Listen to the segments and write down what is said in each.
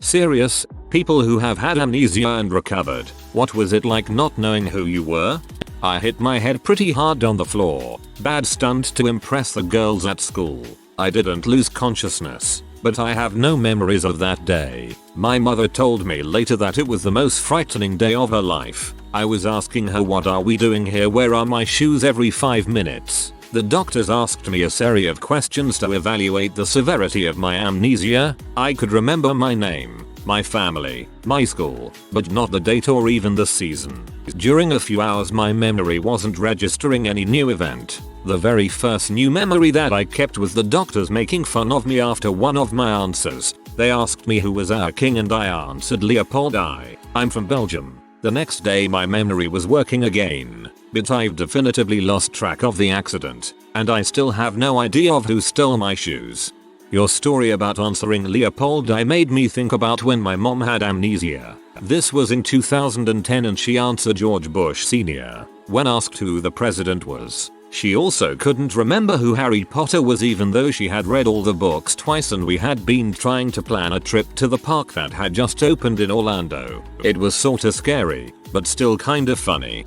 Serious? People who have had amnesia and recovered, what was it like not knowing who you were? I hit my head pretty hard on the floor. Bad stunt to impress the girls at school. I didn't lose consciousness, but I have no memories of that day. My mother told me later that it was the most frightening day of her life. I was asking her, what are we doing here, where are my shoes, every 5 minutes. The doctors asked me a series of questions to evaluate the severity of my amnesia. I could remember my name, my family, my school, but not the date or even the season. During a few hours my memory wasn't registering any new event. The very first new memory that I kept was the doctors making fun of me after one of my answers. They asked me who was our king and I answered Leopold I. I'm from Belgium. The next day my memory was working again, but I've definitively lost track of the accident, and I still have no idea of who stole my shoes. Your story about answering Leopold I made me think about when my mom had amnesia. This was in 2010 and she answered George Bush Sr. when asked who the president was. She also couldn't remember who Harry Potter was, even though she had read all the books twice and we had been trying to plan a trip to the park that had just opened in Orlando. It was sorta scary, but still kinda funny.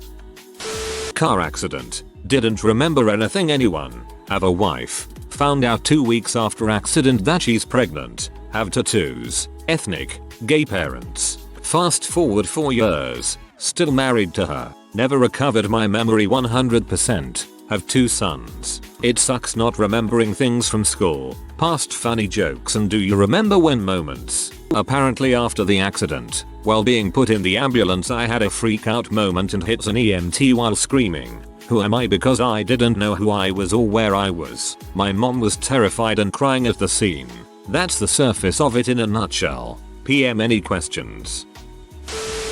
Car accident. Didn't remember anything. Anyone have a wife? Found out 2 weeks after accident that she's pregnant. Have tattoos. Ethnic. Gay parents. Fast forward 4 years. Still married to her. Never recovered my memory 100%. Have 2 sons. It sucks not remembering things from school. Past funny jokes and do you remember when moments. Apparently after the accident, while being put in the ambulance I had a freak out moment and hit an EMT while screaming. Who am I? Because I didn't know who I was or where I was. My mom was terrified and crying at the scene. That's the surface of it in a nutshell. PM, any questions?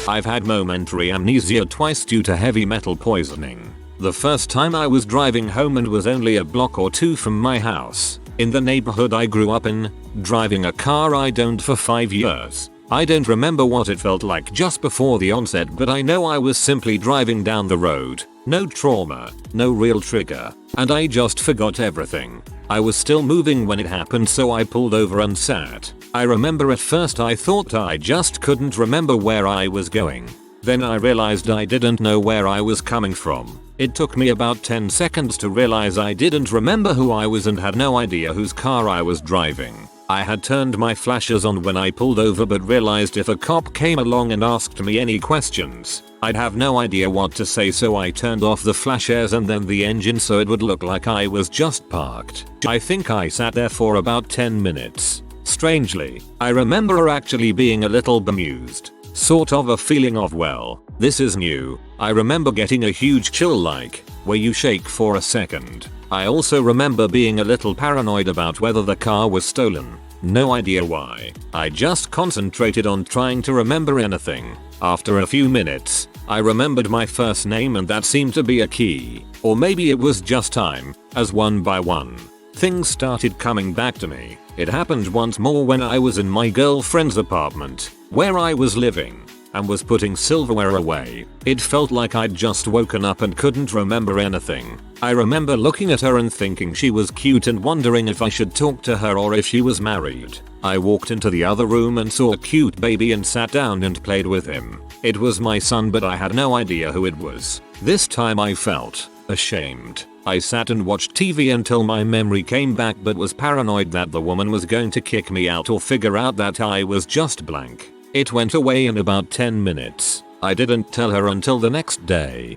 I've had momentary amnesia twice due to heavy metal poisoning. The first time I was driving home and was only a block or 2 from my house. In the neighborhood I grew up in, driving a car I owned for 5 years. I don't remember what it felt like just before the onset, but I know I was simply driving down the road. No trauma, no real trigger, and I just forgot everything. I was still moving when it happened, so I pulled over and sat. I remember at first I thought I just couldn't remember where I was going. Then I realized I didn't know where I was coming from. It took me about 10 seconds to realize I didn't remember who I was and had no idea whose car I was driving. I had turned my flashers on when I pulled over, but realized if a cop came along and asked me any questions, I'd have no idea what to say, so I turned off the flashers and then the engine so it would look like I was just parked. I think I sat there for about 10 minutes. Strangely, I remember actually being a little bemused. Sort of a feeling of, well, this is new. I remember getting a huge chill, like, where you shake for a second. I also remember being a little paranoid about whether the car was stolen. No idea why. I just concentrated on trying to remember anything. After a few minutes, I remembered my first name and that seemed to be a key. Or maybe it was just time, as one by one, things started coming back to me. It happened once more when I was in my girlfriend's apartment, where I was living, and was putting silverware away. It felt like I'd just woken up and couldn't remember anything. I remember looking at her and thinking she was cute and wondering if I should talk to her or if she was married. I walked into the other room and saw a cute baby and sat down and played with him. It was my son, but I had no idea who it was. This time I felt ashamed. I sat and watched TV until my memory came back, but was paranoid that the woman was going to kick me out or figure out that I was just blank. It went away in about 10 minutes. I didn't tell her until the next day.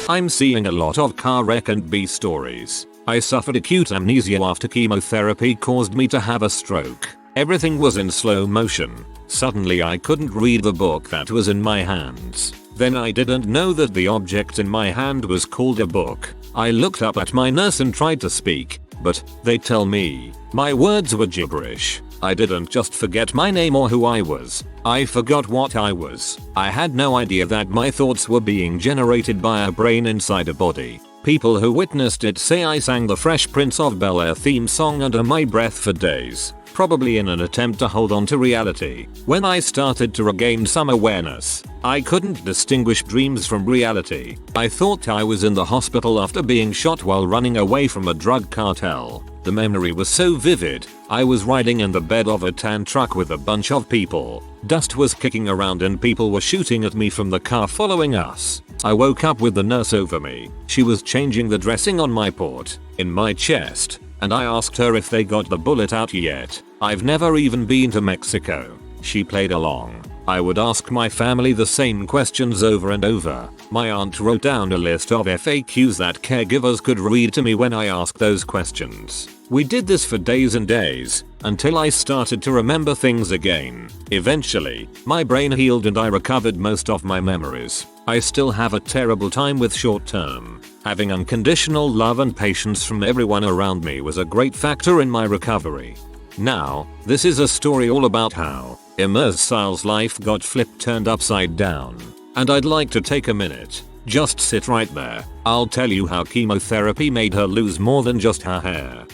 I'm seeing a lot of car wreck and B stories. I suffered acute amnesia after chemotherapy caused me to have a stroke. Everything was in slow motion. Suddenly I couldn't read the book that was in my hands. Then I didn't know that the object in my hand was called a book. I looked up at my nurse and tried to speak, but they tell me my words were gibberish. I didn't just forget my name or who I was. I forgot what I was. I had no idea that my thoughts were being generated by a brain inside a body. People who witnessed it say I sang the Fresh Prince of Bel-Air theme song under my breath for days, probably in an attempt to hold on to reality. When I started to regain some awareness, I couldn't distinguish dreams from reality. I thought I was in the hospital after being shot while running away from a drug cartel. The memory was so vivid. I was riding in the bed of a tan truck with a bunch of people. Dust was kicking around and people were shooting at me from the car following us. I woke up with the nurse over me. She was changing the dressing on my port, in my chest, and I asked her if they got the bullet out yet. I've never even been to Mexico. She played along. I would ask my family the same questions over and over. My aunt wrote down a list of FAQs that caregivers could read to me when I asked those questions. We did this for days and days, until I started to remember things again. Eventually, my brain healed and I recovered most of my memories. I still have a terrible time with short term. Having unconditional love and patience from everyone around me was a great factor in my recovery. Now, this is a story all about how Emersal's life got turned upside down. And I'd like to take a minute. Just sit right there. I'll tell you how chemotherapy made her lose more than just her hair.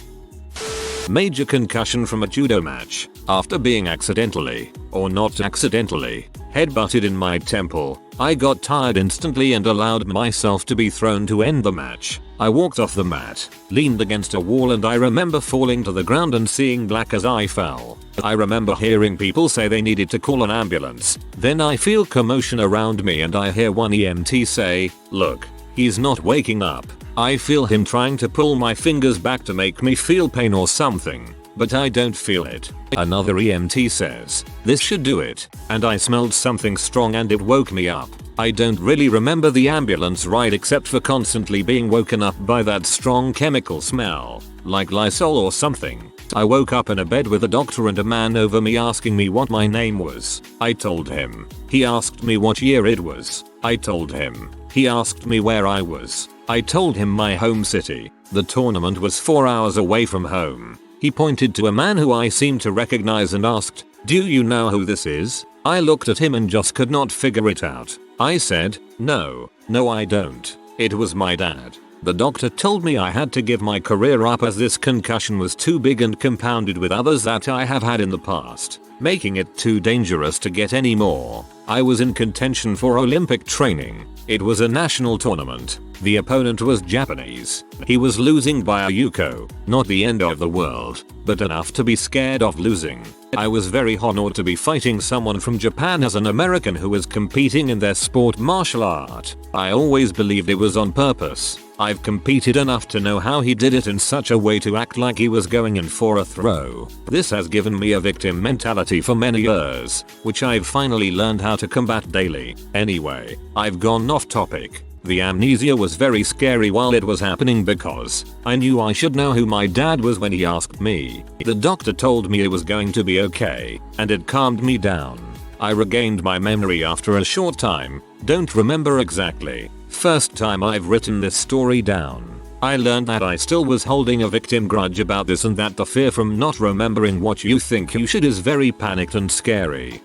Major concussion from a judo match. After being accidentally, or not accidentally, headbutted in my temple, I got tired instantly and allowed myself to be thrown to end the match. I walked off the mat, leaned against a wall, and I remember falling to the ground and seeing black as I fell. I remember hearing people say they needed to call an ambulance. Then I feel commotion around me and I hear one EMT say, "Look, he's not waking up." I feel him trying to pull my fingers back to make me feel pain or something, but I don't feel it. Another EMT says, "This should do it," and I smelled something strong and it woke me up. I don't really remember the ambulance ride except for constantly being woken up by that strong chemical smell, like Lysol or something. I woke up in a bed with a doctor and a man over me asking me what my name was. I told him. He asked me what year it was. I told him. He asked me where I was. I told him my home city. The tournament was 4 hours away from home. He pointed to a man who I seemed to recognize and asked, "Do you know who this is?" I looked at him and just could not figure it out. I said, No I don't. It was my dad. The doctor told me I had to give my career up as this concussion was too big and compounded with others that I have had in the past, making it too dangerous to get any more. I was in contention for Olympic training. It was a national tournament. The opponent was Japanese. He was losing by a yuko, not the end of the world, but enough to be scared of losing. I was very honored to be fighting someone from Japan as an American who was competing in their sport martial art. I always believed it was on purpose. I've competed enough to know how he did it in such a way to act like he was going in for a throw. This has given me a victim mentality for many years, which I've finally learned how to combat daily. Anyway, I've gone off topic. The amnesia was very scary while it was happening because I knew I should know who my dad was when he asked me. The doctor told me it was going to be okay, and it calmed me down. I regained my memory after a short time. Don't remember exactly. First time I've written this story down. I learned that I still was holding a victim grudge about this and that the fear from not remembering what you think you should is very panicked and scary.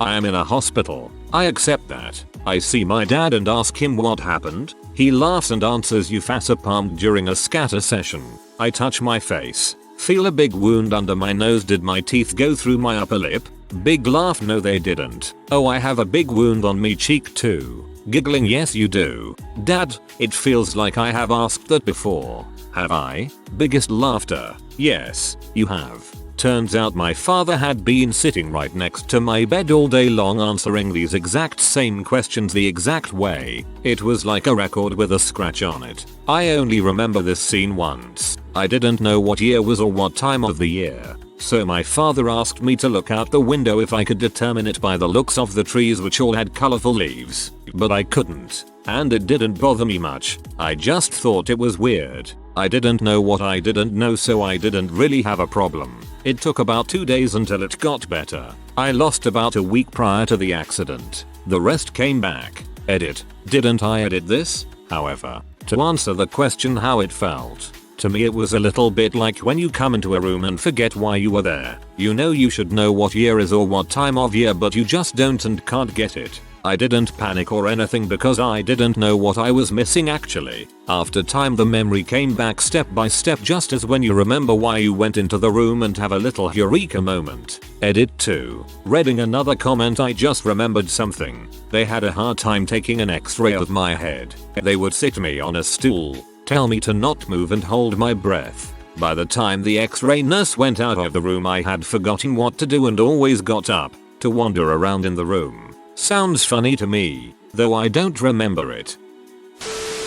I am in a hospital. I accept that. I see my dad and ask him what happened. He laughs and answers you facepalmed during a scatter session. I touch my face. Feel a big wound under my nose. Did my teeth go through my upper lip? Big laugh. No they didn't. Oh I have a big wound on me cheek too. Giggling. Yes you do. Dad, it feels like I have asked that before. Have I? Biggest laughter. Yes, you have. Turns out my father had been sitting right next to my bed all day long answering these exact same questions the exact way. It was like a record with a scratch on it. I only remember this scene once. I didn't know what year was or what time of the year. So my father asked me to look out the window if I could determine it by the looks of the trees which all had colorful leaves. But I couldn't. And it didn't bother me much. I just thought it was weird. I didn't know what I didn't know, so I didn't really have a problem. It took about 2 days until it got better. I lost about a week prior to the accident. The rest came back. Edit. Didn't I edit this? However, to answer the question how it felt. To me it was a little bit like when you come into a room and forget why you were there. You know you should know what year is or what time of year, but you just don't and can't get it. I didn't panic or anything because I didn't know what I was missing actually. After time the memory came back step by step, just as when you remember why you went into the room and have a little eureka moment. Edit 2. Reading another comment. I just remembered something. They had a hard time taking an x-ray of my head. They would sit me on a stool, tell me to not move and hold my breath. By the time the x-ray nurse went out of the room I had forgotten what to do and always got up to wander around in the room. Sounds funny to me, though I don't remember it.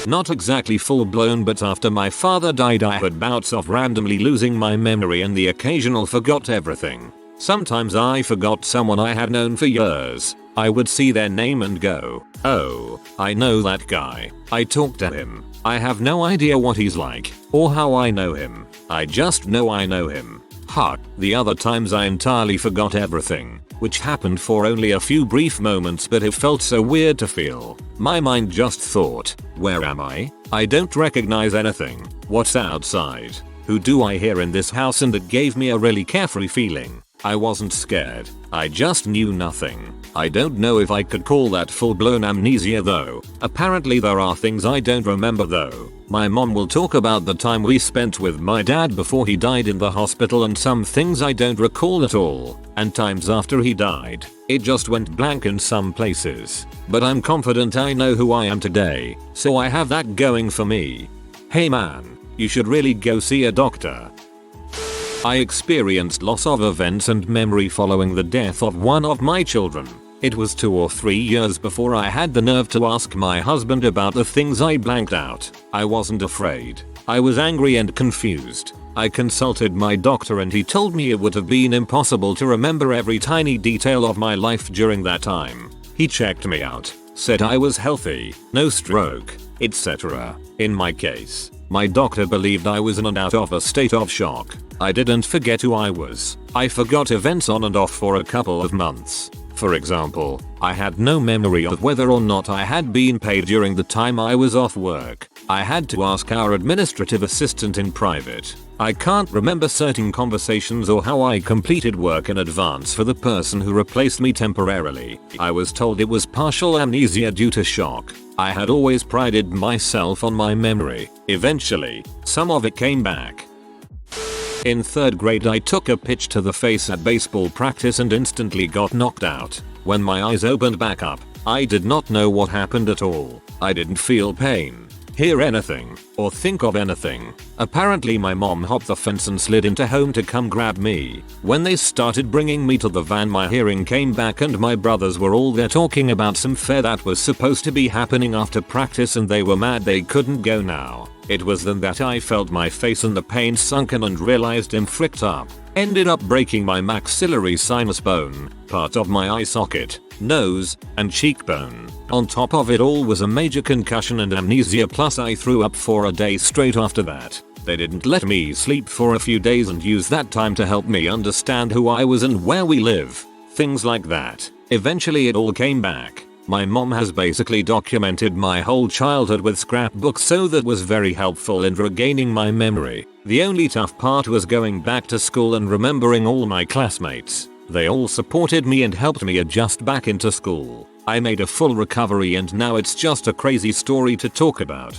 Not exactly full blown, but after my father died I had bouts of randomly losing my memory and the occasional forgot everything. Sometimes I forgot someone I had known for years. I would see their name and go, oh, I know that guy. I talked to him. I have no idea what he's like or how I know him. I just know I know him. The other times I entirely forgot everything, which happened for only a few brief moments, but it felt so weird to feel. My mind just thought, where am I? I don't recognize anything. What's outside? Who do I hear in this house? And it gave me a really carefree feeling. I wasn't scared. I just knew nothing. I don't know if I could call that full-blown amnesia though. Apparently there are things I don't remember though. My mom will talk about the time we spent with my dad before he died in the hospital and some things I don't recall at all. And times after he died. It just went blank in some places. But I'm confident I know who I am today, so I have that going for me. Hey man, you should really go see a doctor. I experienced loss of events and memory following the death of one of my children. It was 2 or 3 years before I had the nerve to ask my husband about the things I blanked out. I wasn't afraid. I was angry and confused. I consulted my doctor and he told me it would have been impossible to remember every tiny detail of my life during that time. He checked me out, said I was healthy, no stroke, etc. In my case, my doctor believed I was in and out of a state of shock. I didn't forget who I was. I forgot events on and off for a couple of months. For example, I had no memory of whether or not I had been paid during the time I was off work. I had to ask our administrative assistant in private. I can't remember certain conversations or how I completed work in advance for the person who replaced me temporarily. I was told it was partial amnesia due to shock. I had always prided myself on my memory. Eventually, some of it came back. In 3rd grade I took a pitch to the face at baseball practice and instantly got knocked out. When my eyes opened back up, I did not know what happened at all. I didn't feel pain, hear anything, or think of anything. Apparently my mom hopped the fence and slid into home to come grab me. When they started bringing me to the van my hearing came back and my brothers were all there talking about some fair that was supposed to be happening after practice and they were mad they couldn't go now. It was then that I felt my face and the pain sunken and realized I'm fricked up. Ended up breaking my maxillary sinus bone, part of my eye socket, nose, and cheekbone. On top of it all was a major concussion and amnesia, plus I threw up for a day straight after that. They didn't let me sleep for a few days and used that time to help me understand who I was and where we live. Things like that. Eventually it all came back. My mom has basically documented my whole childhood with scrapbooks, so that was very helpful in regaining my memory. The only tough part was going back to school and remembering all my classmates. They all supported me and helped me adjust back into school. I made a full recovery and now it's just a crazy story to talk about.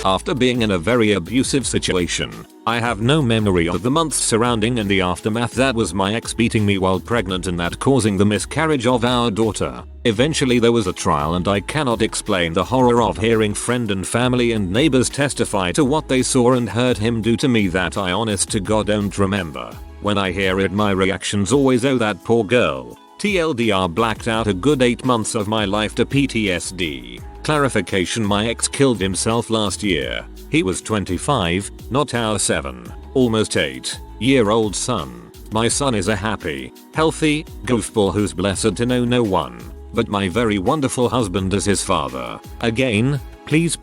After being in a very abusive situation, I have no memory of the months surrounding and the aftermath. That was my ex beating me while pregnant and that causing the miscarriage of our daughter. Eventually there was a trial and I cannot explain the horror of hearing friend and family and neighbors testify to what they saw and heard him do to me that I honest to God don't remember. When I hear it my reactions always, oh that poor girl. TLDR, blacked out a good 8 months of my life to PTSD. Clarification: my ex killed himself last year. He was 25, not our 7, almost 8-year-old son. My son is a happy, healthy goofball who's blessed to know no one but my very wonderful husband as his father. Again, please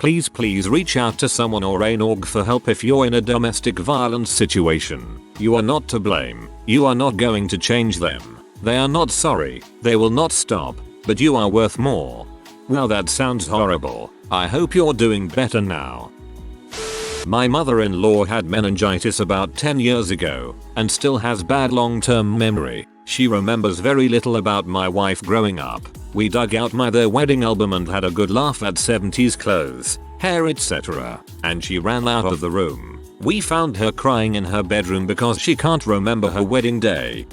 reach out to someone or an org for help if you're in a domestic violence situation. You are not to blame. You are not going to change them. They are not sorry. They will not stop. But you are worth more. Wow, that sounds horrible. I hope you're doing better now. My mother-in-law had meningitis about 10 years ago and still has bad long-term memory. She remembers very little about my wife growing up. We dug out their wedding album and had a good laugh at 70s clothes, hair, etc. And she ran out of the room. We found her crying in her bedroom because she can't remember her wedding day.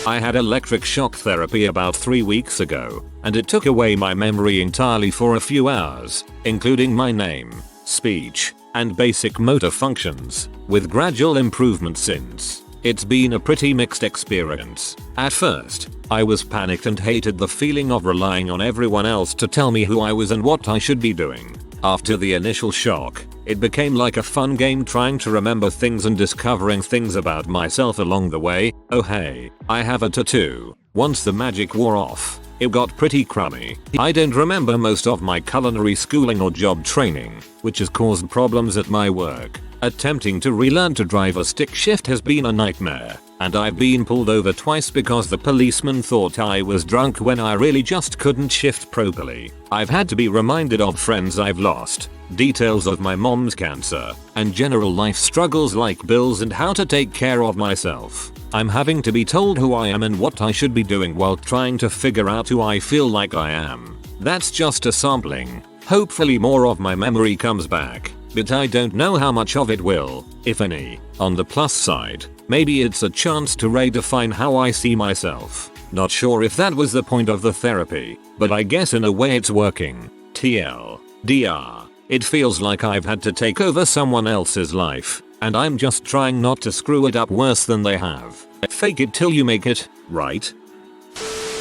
I had electric shock therapy about 3 weeks ago, and it took away my memory entirely for a few hours, including my name, speech, and basic motor functions, with gradual improvement since. It's been a pretty mixed experience. At first, I was panicked and hated the feeling of relying on everyone else to tell me who I was and what I should be doing. After the initial shock, it became like a fun game trying to remember things and discovering things about myself along the way. Oh hey, I have a tattoo. Once the magic wore off, it got pretty crummy. I don't remember most of my culinary schooling or job training, which has caused problems at my work. Attempting to relearn to drive a stick shift has been a nightmare, and I've been pulled over twice because the policeman thought I was drunk when I really just couldn't shift properly. I've had to be reminded of friends I've lost, details of my mom's cancer, and general life struggles like bills and how to take care of myself. I'm having to be told who I am and what I should be doing while trying to figure out who I feel like I am. That's just a sampling. Hopefully more of my memory comes back, but I don't know how much of it will, if any. On the plus side, maybe it's a chance to redefine how I see myself. Not sure if that was the point of the therapy, but I guess in a way it's working. TLDR. It feels like I've had to take over someone else's life, and I'm just trying not to screw it up worse than they have. Fake it till you make it, right?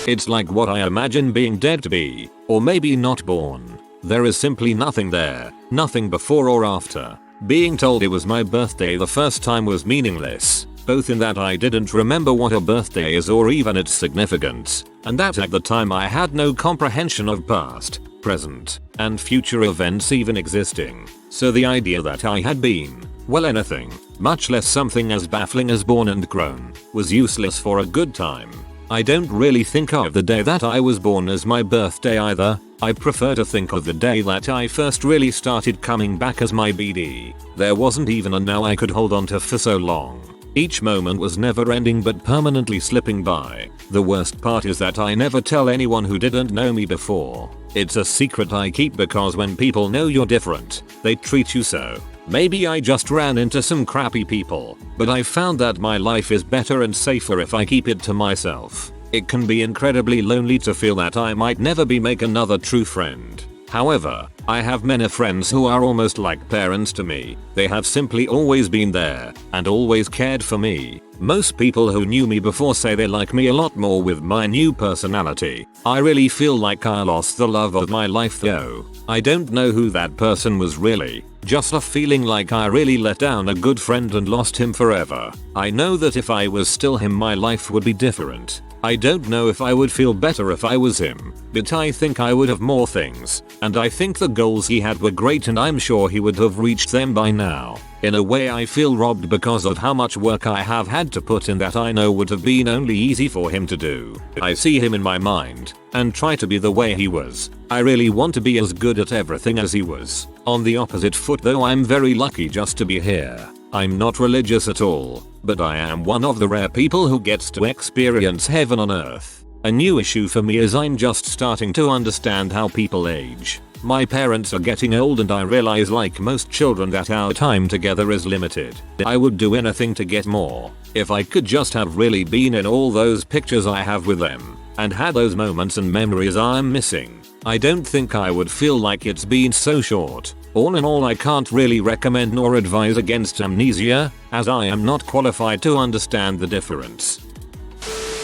It's like what I imagine being dead to be, or maybe not born. There is simply nothing there, nothing before or after. Being told it was my birthday the first time was meaningless, both in that I didn't remember what a birthday is or even its significance, and that at the time I had no comprehension of past, present, and future events even existing. So the idea that I had been, well, anything, much less something as baffling as born and grown, was useless for a good time. I don't really think of the day that I was born as my birthday either. I prefer to think of the day that I first really started coming back as my BD. There wasn't even a now I could hold on to for so long. Each moment was never ending but permanently slipping by. The worst part is that I never tell anyone who didn't know me before. It's a secret I keep because when people know you're different, they treat you so. Maybe I just ran into some crappy people, but I found that my life is better and safer if I keep it to myself. It can be incredibly lonely to feel that I might never make another true friend. However, I have many friends who are almost like parents to me. They have simply always been there and always cared for me. Most people who knew me before say they like me a lot more with my new personality. I really feel like I lost the love of my life though. I don't know who that person was really. Just a feeling like I really let down a good friend and lost him forever. I know that if I was still him my life would be different. I don't know if I would feel better if I was him, but I think I would have more things, and I think the goals he had were great and I'm sure he would have reached them by now. In a way I feel robbed because of how much work I have had to put in that I know would have been only easy for him to do. I see him in my mind, and try to be the way he was. I really want to be as good at everything as he was. On the opposite foot though, I'm very lucky just to be here. I'm not religious at all, but I am one of the rare people who gets to experience heaven on earth. A new issue for me is I'm just starting to understand how people age. My parents are getting old and I realize, like most children, that our time together is limited. I would do anything to get more. If I could just have really been in all those pictures I have with them, and had those moments and memories I'm missing, I don't think I would feel like it's been so short. All in all, I can't really recommend nor advise against Amnesia, as I am not qualified to understand the difference.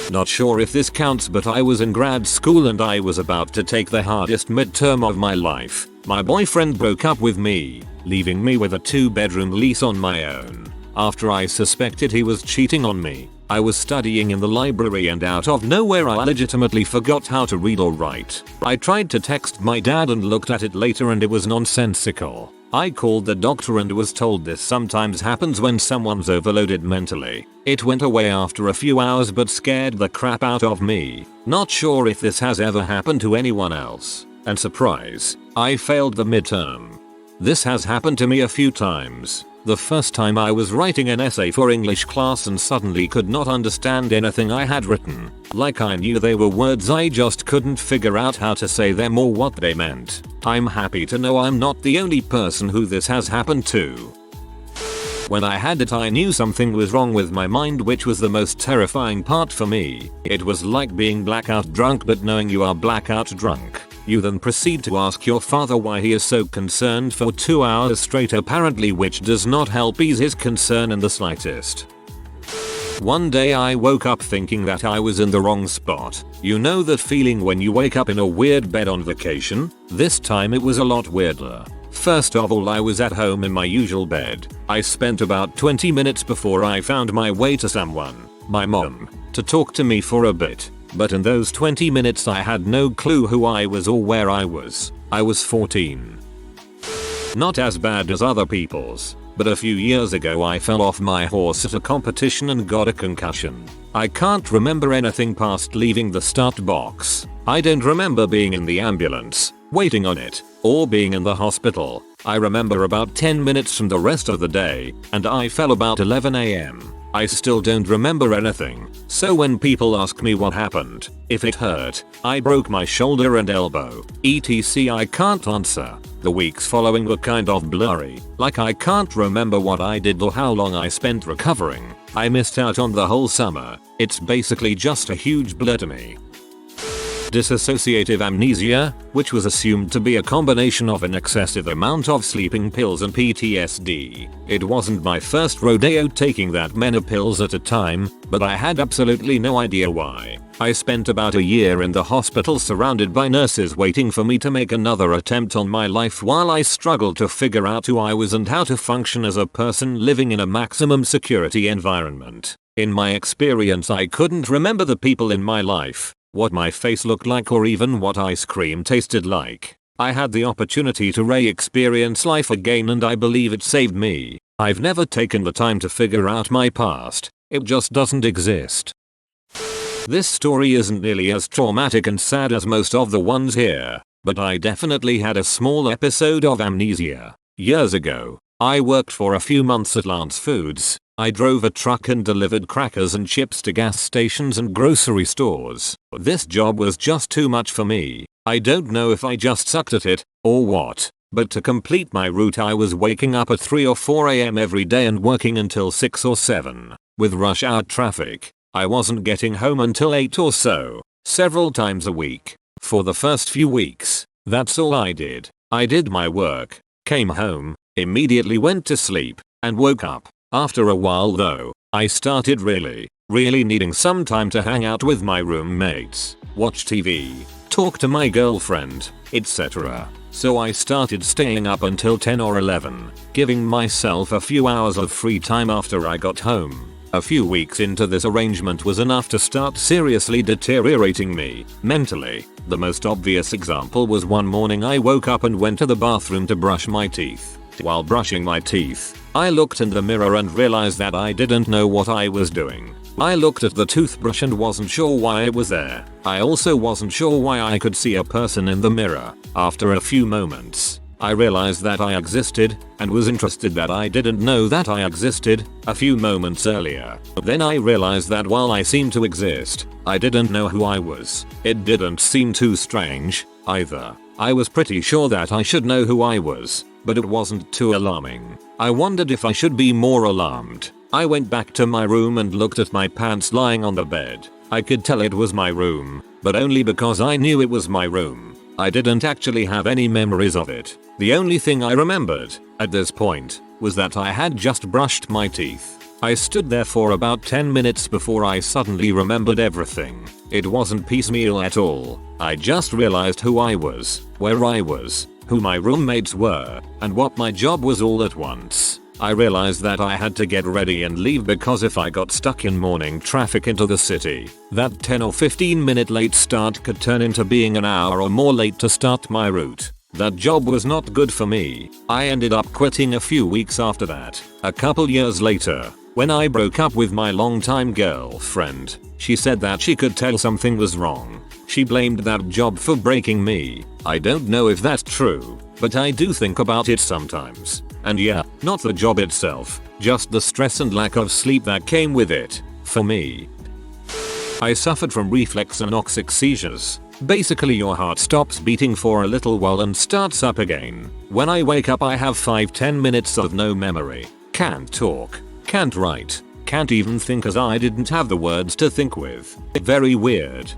Not sure if this counts, but I was in grad school and I was about to take the hardest midterm of my life. My boyfriend broke up with me, leaving me with a 2-bedroom lease on my own. After I suspected he was cheating on me, I was studying in the library and out of nowhere I legitimately forgot how to read or write. I tried to text my dad and looked at it later and it was nonsensical. I called the doctor and was told this sometimes happens when someone's overloaded mentally. It went away after a few hours but scared the crap out of me. Not sure if this has ever happened to anyone else. And surprise, I failed the midterm. This has happened to me a few times. The first time I was writing an essay for English class and suddenly could not understand anything I had written. Like I knew they were words, I just couldn't figure out how to say them or what they meant. I'm happy to know I'm not the only person who this has happened to. When I had it, I knew something was wrong with my mind, which was the most terrifying part for me. It was like being blackout drunk but knowing you are blackout drunk. You then proceed to ask your father why he is so concerned for 2 hours straight apparently, which does not help ease his concern in the slightest. One day I woke up thinking that I was in the wrong spot. You know that feeling when you wake up in a weird bed on vacation? This time it was a lot weirder. First of all, I was at home in my usual bed. I spent about 20 minutes before I found my way to someone, my mom, to talk to me for a bit. But in those 20 minutes I had no clue who I was or where I was. I was 14. Not as bad as other people's, but a few years ago I fell off my horse at a competition and got a concussion. I can't remember anything past leaving the start box. I don't remember being in the ambulance, waiting on it, or being in the hospital. I remember about 10 minutes from the rest of the day, and I fell about 11 AM. I still don't remember anything, so when people ask me what happened, if it hurt, I broke my shoulder and elbow, etc. I can't answer. The weeks following were kind of blurry, like I can't remember what I did or how long I spent recovering. I missed out on the whole summer. It's basically just a huge blur to me. Dissociative amnesia, which was assumed to be a combination of an excessive amount of sleeping pills and PTSD. It wasn't my first rodeo taking that many pills at a time, but I had absolutely no idea why. I spent about a year in the hospital surrounded by nurses waiting for me to make another attempt on my life while I struggled to figure out who I was and how to function as a person living in a maximum security environment. In my experience, I couldn't remember the people in my life, what my face looked like, or even what ice cream tasted like. I had the opportunity to re-experience life again, and I believe it saved me. I've never taken the time to figure out my past. It just doesn't exist. This story isn't nearly as traumatic and sad as most of the ones here, but I definitely had a small episode of amnesia. Years ago, I worked for a few months at Lance Foods. I drove a truck and delivered crackers and chips to gas stations and grocery stores. This job was just too much for me. I don't know if I just sucked at it, or what, but to complete my route I was waking up at 3 or 4 AM every day and working until 6 or 7. With rush hour traffic, I wasn't getting home until 8 or so, several times a week. For the first few weeks, that's all I did. I did my work, came home, immediately went to sleep, and woke up. After a while though, I started really needing some time to hang out with my roommates, watch TV, talk to my girlfriend, etc. So I started staying up until 10 or 11, giving myself a few hours of free time after I got home. A few weeks into this arrangement was enough to start seriously deteriorating me mentally. The most obvious example was one morning I woke up and went to the bathroom to brush my teeth. While brushing my teeth, I looked in the mirror and realized that I didn't know what I was doing. I looked at the toothbrush and wasn't sure why it was there. I also wasn't sure why I could see a person in the mirror. After a few moments, I realized that I existed, and was interested that I didn't know that I existed a few moments earlier. Then I realized that while I seemed to exist, I didn't know who I was. It didn't seem too strange, either. I was pretty sure that I should know who I was, but it wasn't too alarming. I wondered if I should be more alarmed. I went back to my room and looked at my pants lying on the bed. I could tell it was my room, but only because I knew it was my room. I didn't actually have any memories of it. The only thing I remembered, at this point, was that I had just brushed my teeth. I stood there for about 10 minutes before I suddenly remembered everything. It wasn't piecemeal at all. I just realized who I was, where I was, who my roommates were, and what my job was all at once. I realized that I had to get ready and leave because if I got stuck in morning traffic into the city, that 10 or 15 minute late start could turn into being an hour or more late to start my route. That job was not good for me. I ended up quitting a few weeks after that. A couple years later, when I broke up with my longtime girlfriend, she said that she could tell something was wrong. She blamed that job for breaking me. I don't know if that's true, but I do think about it sometimes. And yeah, not the job itself, just the stress and lack of sleep that came with it, for me. I suffered from reflex anoxic seizures. Basically your heart stops beating for a little while and starts up again. When I wake up I have 5-10 minutes of no memory. Can't talk, can't write, can't even think as I didn't have the words to think with. Very weird.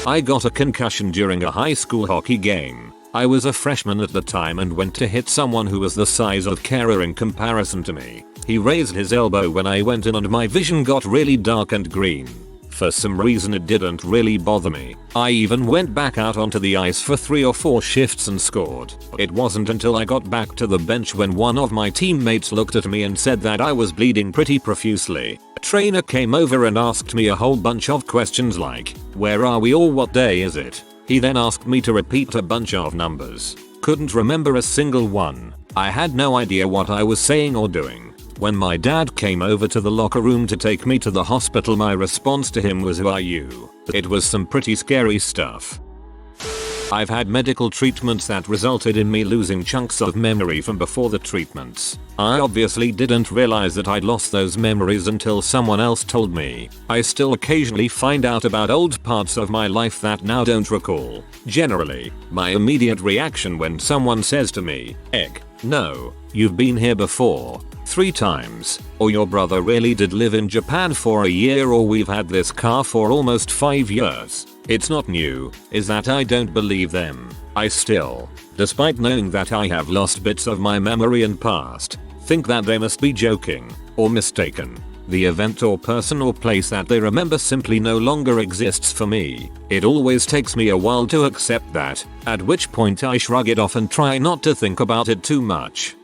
I got a concussion during a high school hockey game. I was a freshman at the time and went to hit someone who was the size of Kara in comparison to me. He raised his elbow when I went in and my vision got really dark and green. For some reason it didn't really bother me. I even went back out onto the ice for 3 or 4 shifts and scored. It wasn't until I got back to the bench when one of my teammates looked at me and said that I was bleeding pretty profusely. A trainer came over and asked me a whole bunch of questions like, where are we or what day is it? He then asked me to repeat a bunch of numbers. Couldn't remember a single one. I had no idea what I was saying or doing. When my dad came over to the locker room to take me to the hospital, my response to him was, "Who are you?" It was some pretty scary stuff. I've had medical treatments that resulted in me losing chunks of memory from before the treatments. I obviously didn't realize that I'd lost those memories until someone else told me. I still occasionally find out about old parts of my life that now don't recall. Generally, my immediate reaction when someone says to me, "Egg, no, you've been here before. 3 times, or your brother really did live in Japan for a year, or we've had this car for almost 5 years. It's not new," is that I don't believe them. I still, despite knowing that I have lost bits of my memory and past, think that they must be joking or mistaken. The event or person or place that they remember simply no longer exists for me. It always takes me a while to accept that, at which point I shrug it off and try not to think about it too much.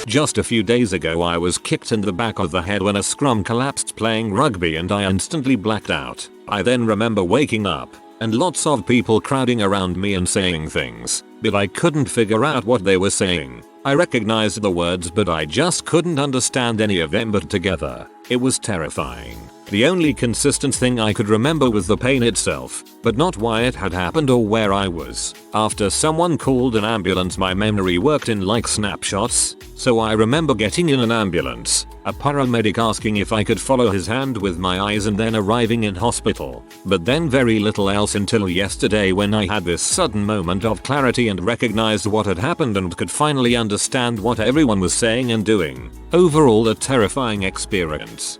Just a few days ago I was kicked in the back of the head when a scrum collapsed playing rugby and I instantly blacked out. I then remember waking up and lots of people crowding around me and saying things, but I couldn't figure out what they were saying. I recognized the words but I just couldn't understand any of them put together. It was terrifying. The only consistent thing I could remember was the pain itself, but not why it had happened or where I was. After someone called an ambulance, my memory worked in like snapshots, so I remember getting in an ambulance, a paramedic asking if I could follow his hand with my eyes and then arriving in hospital. But then very little else until yesterday when I had this sudden moment of clarity and recognized what had happened and could finally understand what everyone was saying and doing. Overall a terrifying experience.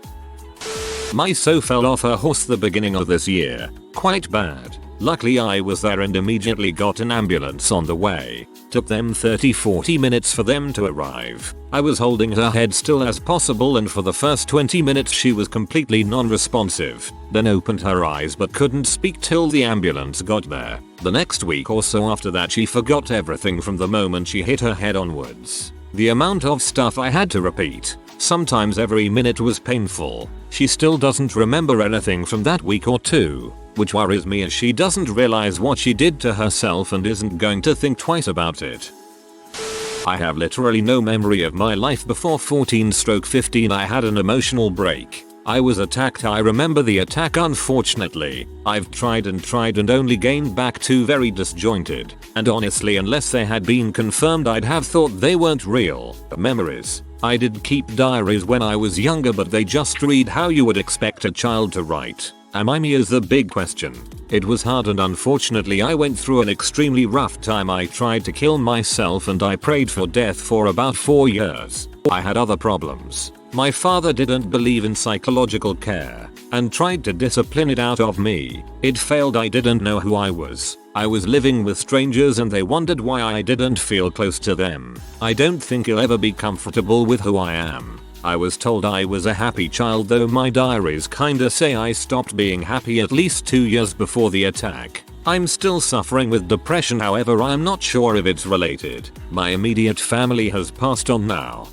My so fell off her horse the beginning of this year. Quite bad. Luckily I was there and immediately got an ambulance on the way. Took them 30-40 minutes for them to arrive. I was holding her head still as possible and for the first 20 minutes she was completely non-responsive. Then opened her eyes but couldn't speak till the ambulance got there. The next week or so after that she forgot everything from the moment she hit her head onwards. The amount of stuff I had to repeat, sometimes every minute, was painful. She still doesn't remember anything from that week or 2, which worries me as she doesn't realize what she did to herself and isn't going to think twice about it. I have literally no memory of my life before 14/15. I had an emotional break. I was attacked. I remember the attack unfortunately. I've tried and only gained back 2 very disjointed, and honestly unless they had been confirmed I'd have thought they weren't real memories. I did keep diaries when I was younger but they just read how you would expect a child to write. Am I me is the big question. It was hard and unfortunately I went through an extremely rough time. I tried to kill myself and I prayed for death for about 4 years. I had other problems. My father didn't believe in psychological care and tried to discipline it out of me. It failed. I didn't know who I was. I was living with strangers and they wondered why I didn't feel close to them. I don't think I'll ever be comfortable with who I am. I was told I was a happy child, though my diaries kinda say I stopped being happy at least 2 years before the attack. I'm still suffering with depression, however I'm not sure if it's related. My immediate family has passed on now.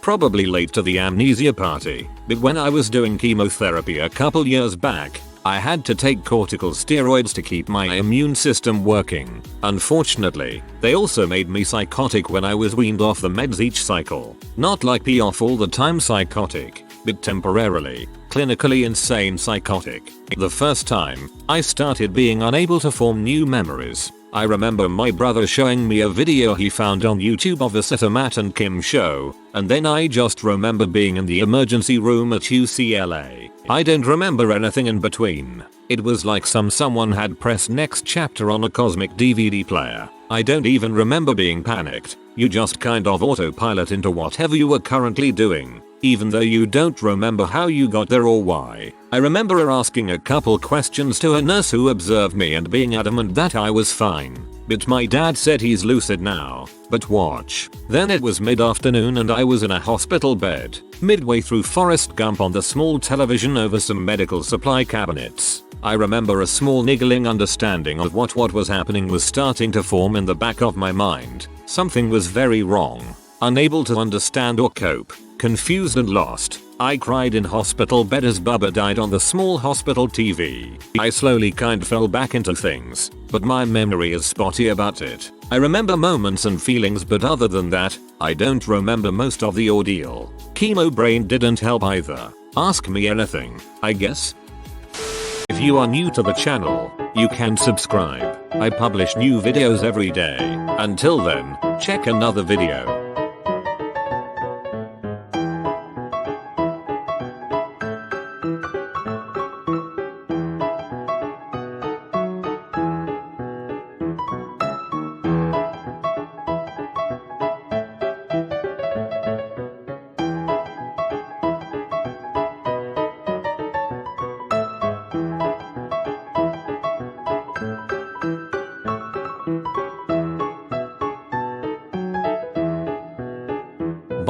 Probably late to the amnesia party, but when I was doing chemotherapy a couple years back, I had to take cortical steroids to keep my immune system working. Unfortunately, they also made me psychotic when I was weaned off the meds each cycle. Not like pee off all the time psychotic, but temporarily, clinically insane psychotic. The first time, I started being unable to form new memories. I remember my brother showing me a video he found on YouTube of a Matt and Kim show, and then I just remember being in the emergency room at UCLA. I don't remember anything in between. It was like someone had pressed next chapter on a cosmic DVD player. I don't even remember being panicked. You just kind of autopilot into whatever you were currently doing. even though you don't remember how you got there or why. I remember her asking a couple questions to a nurse who observed me and being adamant that I was fine. But my dad said he's lucid now. But watch. Then it was mid-afternoon and I was in a hospital bed, midway through Forrest Gump on the small television over some medical supply cabinets. I remember a small niggling understanding of what was happening was starting to form in the back of my mind. Something was very wrong. Unable to understand or cope, confused and lost, I cried in hospital bed as Bubba died on the small hospital TV. I slowly kind of fell back into things, but my memory is spotty about it. I remember moments and feelings, but other than that, I don't remember most of the ordeal. Chemo brain didn't help either. Ask me anything, I guess. If you are new to the channel, you can subscribe. I publish new videos every day. Until then, check another video.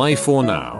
Bye for now.